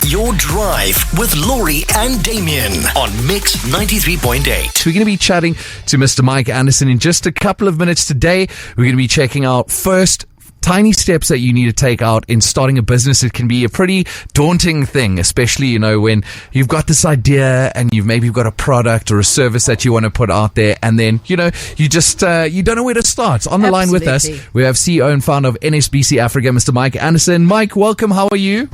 Your Drive with Lauri and Damian on Mix 93.8. We're going to be chatting to Mr. Mike Anderson in just a couple of minutes today. We're going to be checking out first tiny steps that you need to take out in starting a business. It can be a pretty daunting thing, especially, when you've got this idea and you've maybe got a product or a service that you want to put out there, and then, you just, you don't know where to start. On the line with us, we have CEO and founder of NSBC Africa, Mr. Mike Anderson. Mike, welcome. How are you?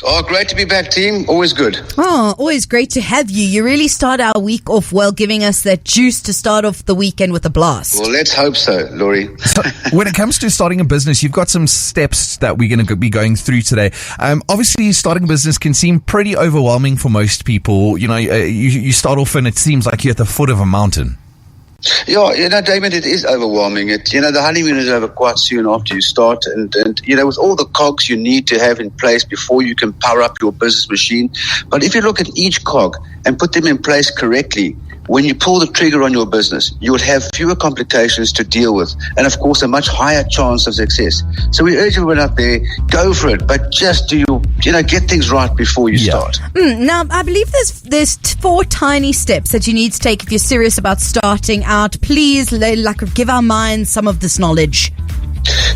Oh, great to be back, team. Always good. Oh, always great to have you. You really start our week off well, giving us that juice to start off the weekend with a blast. Well, let's hope so, Lauri. So, when it comes to starting a business, you've got some steps that we're going to be going through today. Obviously, starting a business can seem pretty overwhelming for most people. You start off and it seems like you're at the foot of a mountain. Yeah, David, it is overwhelming. The honeymoon is over quite soon after you start, and with all the cogs you need to have in place before you can power up your business machine. But if you look at each cog and put them in place correctly, when you pull the trigger on your business, you would have fewer complications to deal with, and of course, a much higher chance of success. So we urge everyone out there, go for it, but just get things right before you start. Now, I believe there's 4 tiny steps that you need to take if you're serious about starting out. Please, give our minds some of this knowledge.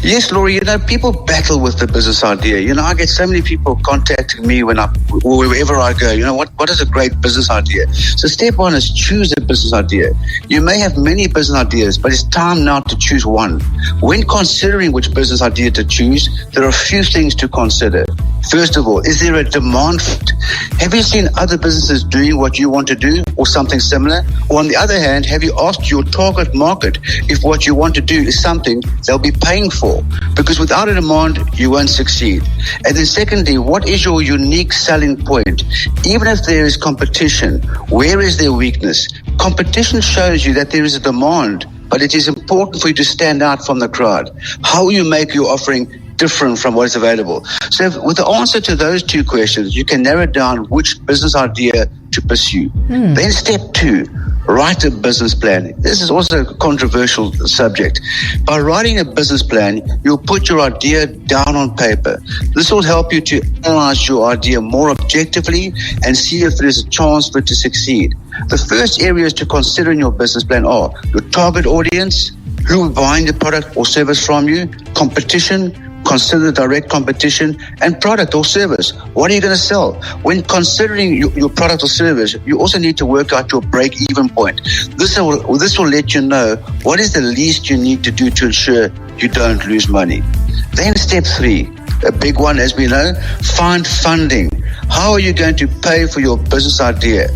Yes, Lauri, people battle with the business idea. I get so many people contacting me wherever I go. What is a great business idea? So step 1 is choose a business idea. You may have many business ideas, but it's time now to choose one. When considering which business idea to choose, there are a few things to consider. First of all, is there a demand for it? Have you seen other businesses doing what you want to do or something similar? Or on the other hand, have you asked your target market if what you want to do is something they'll be paying for? Because without a demand, you won't succeed. And then secondly, what is your unique selling point? Even if there is competition, where is their weakness? Competition shows you that there is a demand, but it is important for you to stand out from the crowd. How will you make your offering different from what is available? So with the answer to those 2 questions, you can narrow down which business idea to pursue. Then step 2, write a business plan. This is also a controversial subject. By writing a business plan, you'll put your idea down on paper. This will help you to analyze your idea more objectively and see if there is a chance for it to succeed. The first areas to consider in your business plan are your target audience, who are buying the product or service from you, competition, consider direct competition, and product or service. What are you going to sell? When considering your product or service, you also need to work out your break-even point. This will let you know what is the least you need to do to ensure you don't lose money. Then step 3, a big one as we know, find funding. How are you going to pay for your business idea?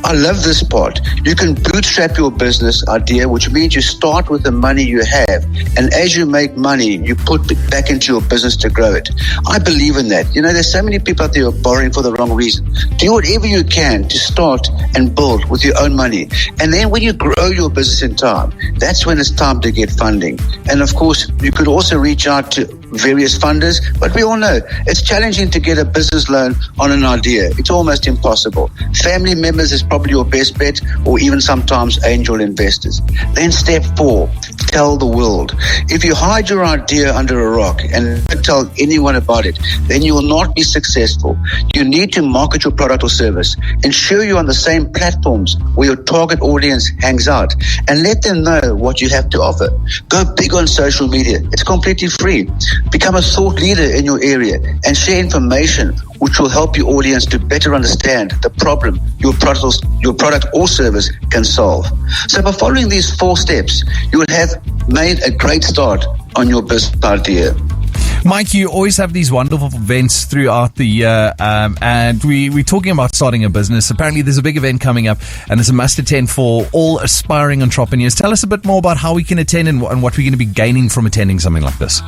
I love this part. You can bootstrap your business idea, which means you start with the money you have, and as you make money, you put it back into your business to grow it. I believe in that. There's so many people out there who are borrowing for the wrong reason. Do whatever you can to start and build with your own money. And then when you grow your business in time, that's when it's time to get funding. And of course, you could also reach out to various funders, but we all know it's challenging to get a business loan on an idea. It's almost impossible. Family members is probably your best bet, or even sometimes angel investors. Then step 4, tell the world. If you hide your idea under a rock and don't tell anyone about it, then you will not be successful. You need to market your product or service. Ensure you're on the same platforms where your target audience hangs out, and let them know what you have to offer. Go big on social media. It's completely free. Become a thought leader in your area and share information which will help your audience to better understand the problem your product or service can solve. So by following these 4 steps, you will have made a great start on your business idea. Mike, you always have these wonderful events throughout the year, and we're talking about starting a business. Apparently, there's a big event coming up, and it's a must-attend for all aspiring entrepreneurs. Tell us a bit more about how we can attend and what we're going to be gaining from attending something like this.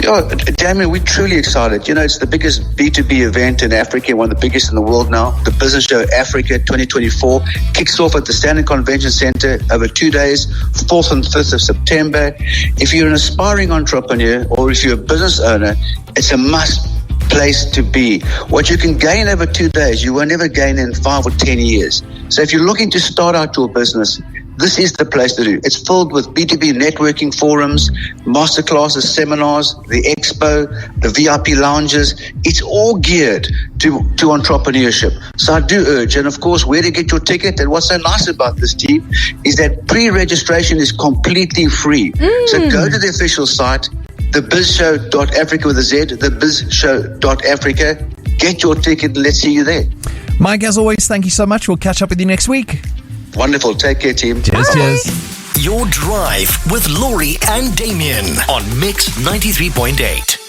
Yeah, Damian, we're truly excited. It's the biggest B2B event in Africa, one of the biggest in the world now. The Business Show Africa 2024 kicks off at the Standard Convention Center over 2 days, 4th and 5th of September. If you're an aspiring entrepreneur or if you're a business owner, it's a must place to be. What you can gain over 2 days, you will never gain in 5 or 10 years. So if you're looking to start out your business, this is the place to do. It's filled with B2B networking forums, masterclasses, seminars, the expo, the VIP lounges. It's all geared to entrepreneurship. So I do urge, and of course, where to get your ticket. And what's so nice about this team is that pre-registration is completely free. So go to the official site, thebizshow.africa with a Z, thebizshow.africa. Get your ticket. Let's see you there. Mike, as always, thank you so much. We'll catch up with you next week. Wonderful. Take care, team. Cheers, Bye. cheers. Your Drive with Lauri and Damian on Mix 93.8.